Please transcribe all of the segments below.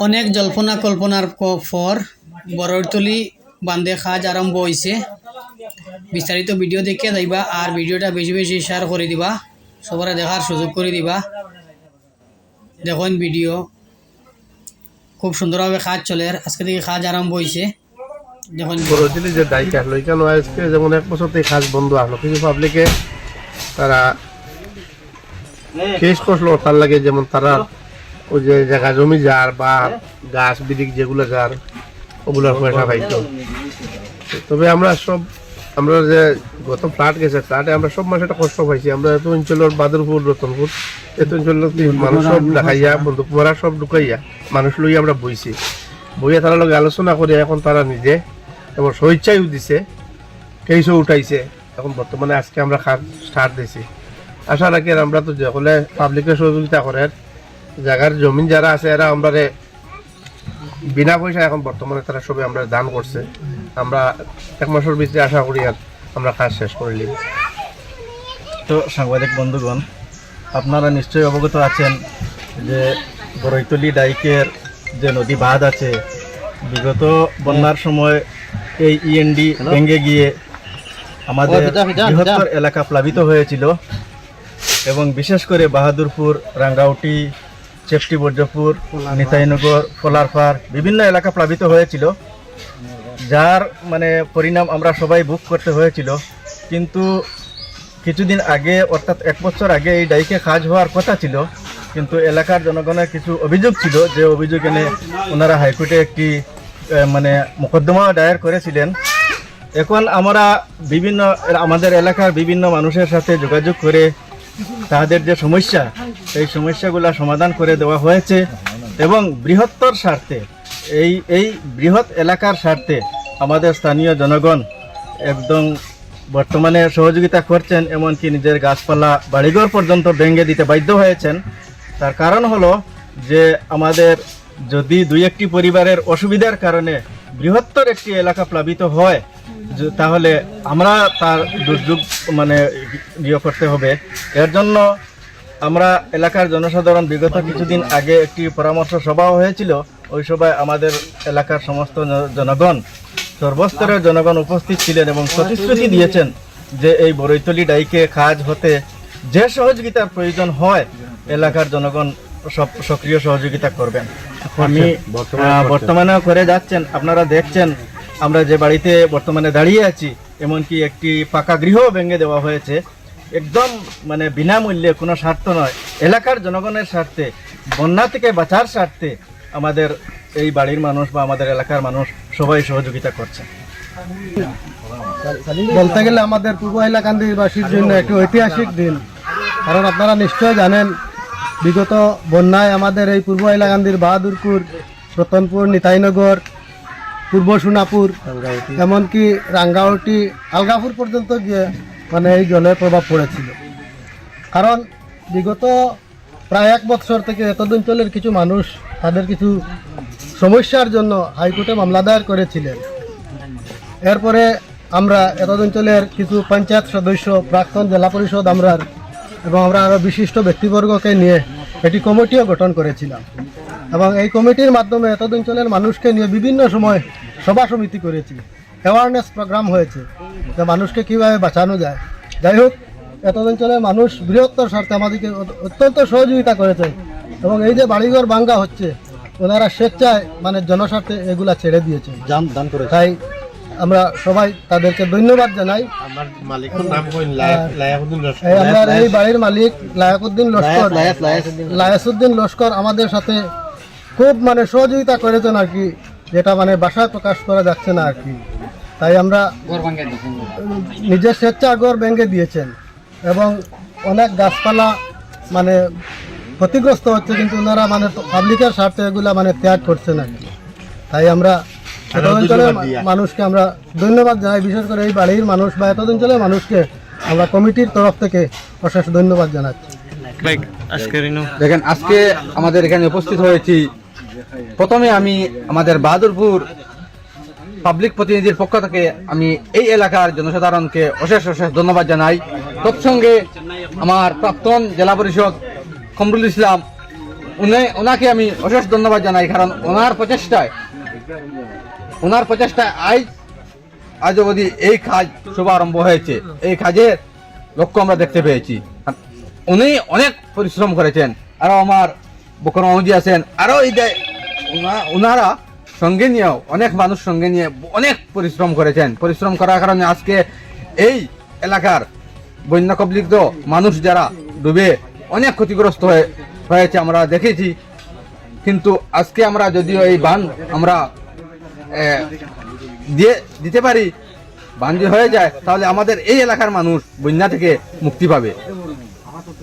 অনেক জল্পনা কল্পনার পর বড়ইতলি বান্ধে কাজ আরম্ভ হয়েছে। বিস্তারিত ভিডিও দেখে যাইবা আর ভিডিওটা বেশি বেশি শেয়ার করে দিবা, সবার দেখার সুযোগ করে দিবা। দেখুন ভিডিও খুব সুন্দরভাবে কাজ চলে, আজকে থেকে কাজ আরম্ভ হয়েছে। দেখুন বড়ইতলি যে দায়িকা লইকানো আজকে যেমন এক বছর থেকে কাজ বন্ধ আসলো, কিছু পাবলিকে তারা কেস করলো তার লাগে, যেমন তারা ওই যে জায়গা জমি যার বা গাছ বিদিক যেগুলো যার ওগুলোর পয়সা পাইতো। তবে আমরা যে গত ফ্লাট গেছে, ফ্লাটে আমরা সব মাসে একটা কষ্ট পাইছি। আমরা এত অঞ্চলের বাদরপুর, রতনপুর, এত অঞ্চলের মানুষ সব দেখাইয়া বন্দুক মারা সব ঢুকাইয়া মানুষ লইয়া আমরা বইছি, বইয়া তারা লগে আলোচনা করি। এখন তারা নিজে এবং স্বেচ্ছায় দিছে, কেসও উঠাইছে। এখন বর্তমানে আজকে আমরা কাজ স্টার্ট দিছি। আশা রাখি আমরা তো সকলে পাবলিকের সহযোগিতা করে, জায়গার জমিন যারা আছে এরা আমরা বিনা পয়সা এখন বর্তমানে তারা সবাই আমরা দান করছে। আমরা এক মাসের ভিতরে আশা করি আর আমরা কাজ শেষ করে নিব। তো সাংবাদিক বন্ধুগণ, আপনারা নিশ্চয়ই অবগত আছেন যে বড়ইতলি ডাইকের যে নদী বাঁধ আছে, বিগত বন্যার সময় এই ইএনডি ভেঙে গিয়ে আমাদের বৃহত্তর এলাকা প্লাবিত হয়েছিল এবং বিশেষ করে বাহাদুরপুর, রাঙ্গাউটি, চেষ্টি বর্জপুর, নিতাইনগর, ফলারপার বিভিন্ন এলাকা প্লাবিত হয়েছিল, যার পরিণাম আমরা সবাই ভোগ করতে হয়েছিল। কিন্তু কিছুদিন আগে, অর্থাৎ এক বছর আগে এই ডাইকে কাজ হওয়ার কথা ছিল, কিন্তু এলাকার জনগণের কিছু অভিযোগ ছিল, যে অভিযোগ এনে ওনারা হাইকোর্টে একটি মোকদ্দমা দায়ের করেছিলেন। এখন আমরা আমাদের এলাকার বিভিন্ন মানুষের সাথে যোগাযোগ করে তাদের যে সমস্যা, এই সমস্যাগুলো সমাধান করে দেওয়া হয়েছে এবং বৃহত্তর স্বার্থে, এই বৃহৎ এলাকার স্বার্থে আমাদের স্থানীয় জনগণ একদম বর্তমানে সহযোগিতা করছেন, এমনকি নিজের গাছপালা, বাড়িঘর পর্যন্ত ভেঙে দিতে বাধ্য হয়েছেন। তার কারণ হলো যে আমাদের যদি দুই একটি পরিবারের অসুবিধার কারণে বৃহত্তর একটি এলাকা প্লাবিত হয়, তাহলে আমরা তার দুর্যোগ করতে হবে। এর জন্য আমরা এলাকার জনসাধারণ বিগত কিছুদিন আগে একটি পরামর্শ সভা হয়েছিল। ওই সভায় আমাদের এলাকার সমস্ত জনগণ, সর্বস্তরের জনগণ উপস্থিত ছিলেন এবং প্রতিশ্রুতি দিয়েছেন যে এই বড়ইতলি ডাইকে কাজ হতে যে সহযোগিতার প্রয়োজন হয়, এলাকার জনগণ সব সক্রিয় সহযোগিতা করবেন। আমি বর্তমানেও করে যাচ্ছেন। আপনারা দেখছেন আমরা যে বাড়িতে বর্তমানে দাঁড়িয়ে আছি, এমনকি একটি পাকা গৃহ ভেঙে দেওয়া হয়েছে, একদম বিনামূল্যে, কোনো স্বার্থ নয়, এলাকার জনগণের স্বার্থে, বন্যা থেকে বাঁচার স্বার্থে আমাদের এই বাড়ির মানুষ বা আমাদের এলাকার মানুষ সবাই সহযোগিতা করছে। বলতে গেলে আমাদের পূর্ব হাইলাকান্দিবাসীর জন্য একটি ঐতিহাসিক দিন। কারণ আপনারা নিশ্চয় জানেন, বিগত বন্যায় আমাদের এই পূর্ব হাইলাকান্দির বাহাদুরপুর, রতনপুর, নিতাইনগর, পূর্ব সোনাপুর, এমনকি রাঙ্গাউটি, আলগাপুর পর্যন্ত গিয়ে এই জলের প্রভাব পড়েছিল। কারণ বিগত প্রায় এক বছর থেকে এতদ অঞ্চলের কিছু মানুষ তাদের কিছু সমস্যার জন্য হাইকোর্টে মামলা দায়ের করেছিলেন। এরপরে আমরা এতদ অঞ্চলের কিছু পঞ্চায়েত সদস্য, প্রাক্তন জেলা পরিষদ এবং আমরা আরও বিশিষ্ট ব্যক্তিবর্গকে নিয়ে একটি কমিটিও গঠন করেছিলাম এবং এই কমিটির মাধ্যমে এতদ অঞ্চলের মানুষকে নিয়ে বিভিন্ন সময় সভা সমিতি করেছি, অ্যাওয়ারনেস প্রোগ্রাম হয়েছে যে মানুষকে কীভাবে বাঁচানো যায়। যাই হোক, এতদ অঞ্চলের মানুষ বৃহত্তর স্বার্থে আমাদেরকে অত্যন্ত সহযোগিতা করেছে এবং এই যে বাড়িঘর ভাঙ্গা হচ্ছে, ওনারা স্বেচ্ছায় জনস্বার্থে এগুলা ছেড়ে দিয়েছে, দান করে। তাই আমরা সবাই তাদেরকে ধন্যবাদ জানাই। আমার মালিকের নাম আমরা এই বাড়ির মালিক লায়াসউদ্দিন লস্কর আমাদের সাথে খুব সহযোগিতা করেছেন আর কি, যেটা ভাষায় প্রকাশ করা যাচ্ছে না আর কি। তাই আমরা নিজের স্বেচ্ছা ঘর ভেঙে দিয়েছেন এবং অনেক গাছপালা ক্ষতিগ্রস্ত হচ্ছে, কিন্তু ওনারা পাবলিকের স্বার্থে এগুলা ত্যাগ করছেন আর কি। তাই আমরা এত অঞ্চলের মানুষকে আমরা ধন্যবাদ জানাই, বিশেষ করে এই বাড়ির মানুষ বা এত অঞ্চলের মানুষকে আমরা কমিটির তরফ থেকে অশেষ ধন্যবাদ জানাচ্ছি। দেখেন, আজকে আমাদের এখানে উপস্থিত হয়েছি। প্রথমে আমি আমাদের বাহাদুরপুর পাবলিক প্রতিনিধির পক্ষ থেকে আমি এই এলাকার জনসাধারণকে অশেষ অশেষ ধন্যবাদ জানাই। তৎসঙ্গে আমার প্রাক্তন জেলা পরিষদ কমরুল ইসলাম ওনাকে আমি অশেষ ধন্যবাদ জানাই, কারণ ওনার প্রচেষ্টায় আজ অবধি এই কাজ শুভারম্ভ হয়েছে। এই কাজের লক্ষ্য আমরা দেখতে পেয়েছি। উনি অনেক পরিশ্রম করেছেন, আরো আমার বকর মামুজি আছেন, আরো এই যে ওনারা সঙ্গে নিয়েও অনেক মানুষ সঙ্গে নিয়ে অনেক পরিশ্রম করেছেন। পরিশ্রম করার কারণে আজকে এই এলাকার বন্যা কবলিত মানুষ যারা ডুবে অনেক ক্ষতিগ্রস্ত হয়েছে আমরা দেখেছি। কিন্তু আজকে আমরা যদিও এই বাঁধ আমরা দিতে পারি, বাঁধ যদি হয়ে যায় তাহলে আমাদের এই এলাকার মানুষ বন্যা থেকে মুক্তি পাবে।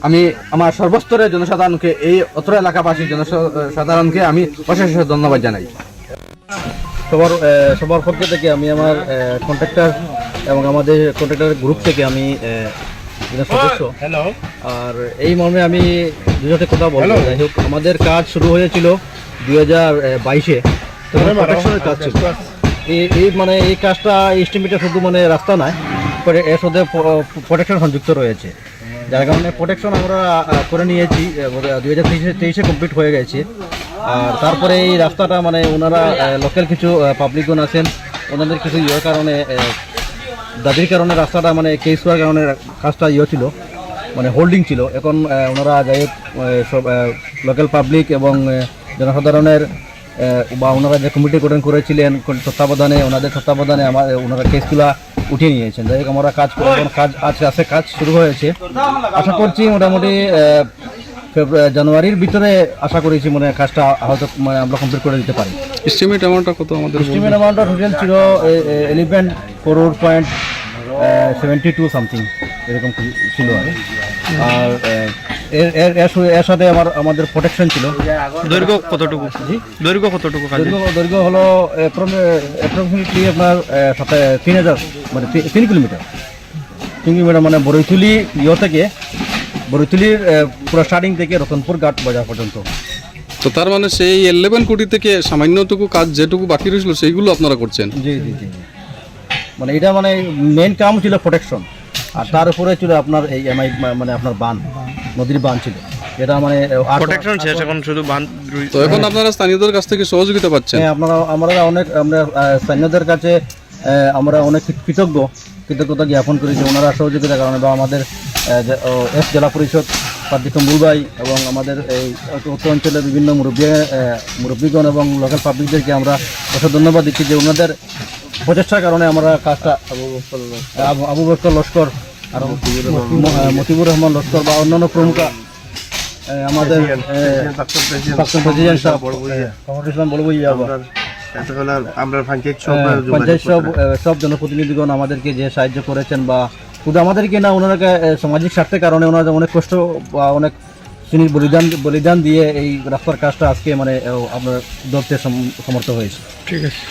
আমি আমার সর্বস্তরের জনসাধারণকে, এই অত্র এলাকাবাসী জনসাধারণকে আমি অশেষ ধন্যবাদ জানাই। সবার পক্ষ থেকে আমি আমার কন্ট্রাক্টর এবং আমাদের কন্ট্রাক্টর গ্রুপ থেকে আমি সদস্য, আর এই মর্মে আমি দুজনের কথা বলবো। যাই হোক, আমাদের কাজ শুরু হয়েছিল 2022-এ, প্রোটেকশনের কাজ ছিল। এই মানে এই কাজটা এস্টিমেটে শুধু মানে রাস্তা নয়, এর সাথে প্রোটেকশন সংযুক্ত রয়েছে, যার কারণে প্রোটেকশন আমরা করে নিয়েছি। 2023-এ কমপ্লিট হয়ে গেছে। আর তারপরে এই রাস্তাটা মানে ওনারা লোকাল কিছু পাবলিকগণ আছেন, ওনাদের কিছু কারণে দাবির কারণে রাস্তাটা মানে কেস হওয়ার কারণে কাজটা ছিল, মানে হোল্ডিং ছিল। এখন ওনারা যাই হোক সব লোকাল পাবলিক এবং জনসাধারণের বা ওনারা যে কমিটি গঠন করেছিলেন তত্ত্বাবধানে, ওনাদের তত্ত্বাবধানে ওনারা কেসগুলা উঠিয়ে নিয়েছেন। যাই হোক আমরা কাজ শুরু হয়েছে। আশা করছি মোটামুটি জানুয়ারির ভিতরে আশা করেছি মানে কাজটা হয়তো মানে আমরা কমপ্লিট করে দিতে পারি। এস্টিমেট অ্যামাউন্টটা কত আমাদের? এস্টিমেট অ্যামাউন্টটা টোটাল ছিল 11.72 সামথিং এরকম ছিল। আর এর সাথে আমাদের প্রোটেকশন ছিল। দৈর্ঘ্য কতটুকু? দৈর্ঘ্য কতটুকু? দৈর্ঘ্য হলো অ্যাপ্রক্সিমেটলি আপনার 3000 মানে 3 কিলোমিটার। 3 কিলোমিটার মানে বড়ইতুলি থেকে বড়ইতুলির পুরো স্টার্টিং থেকে রতনপুর ঘাট বাজার পর্যন্ত। তো তার মানে সেই 11 কোটি থেকে সামান্যটুকু কাজ যেটুকু বাকি রয়েছিল সেইগুলো আপনারা করছেন? জি জি জি, মানে এটা মানে মেইন কাম ছিল প্রোটেকশন, আর তার উপরে ছিল আপনার এই এমআই মানে আপনার বাঁধ, নদীর বাঁধ ছিল, এটা মানে প্রোটেকশন শেষ, এখন শুধু বাঁধ। তো এখন আপনারা স্থানীয়দের কাছ থেকে সহযোগিতা পাচ্ছেন? হ্যাঁ, আমরা স্থানীয়দের কাছে আমরা অনেক কৃতজ্ঞতা জ্ঞাপন করি যে ওনারা সহযোগিতার কারণে, বা আমাদের জেলা পরিষদ প্রার্থী কম্বুল ভাই এবং আমাদের এই উত্তর অঞ্চলের বিভিন্ন মুরব্বীগণ এবং লোকাল পাবলিকদেরকে আমরা অসংখ্য ধন্যবাদ দিচ্ছি যে ওনাদের প্রচেষ্টার কারণে আমরা কাজটা আবু বকর লস্কর আর মতিবুর রহমান লস্কর বা অন্যান্য প্রমুখ আমাদের প্রাক্তন প্রেসিডেন্ট সাহেব ইসলাম বলবো আমরা পঞ্চায়েত সব জনপ্রতিনিধিগণ আমাদেরকে যে সাহায্য করেছেন, বা শুধু আমাদেরকে না, ওনারা সামাজিক স্বার্থের কারণে ওনারা অনেক কষ্ট বা অনেক বলিদান দিয়ে এই রাস্তার কাজটা আজকে মানে আপনার ধরতে সমর্থ হয়েছে। ঠিক আছে।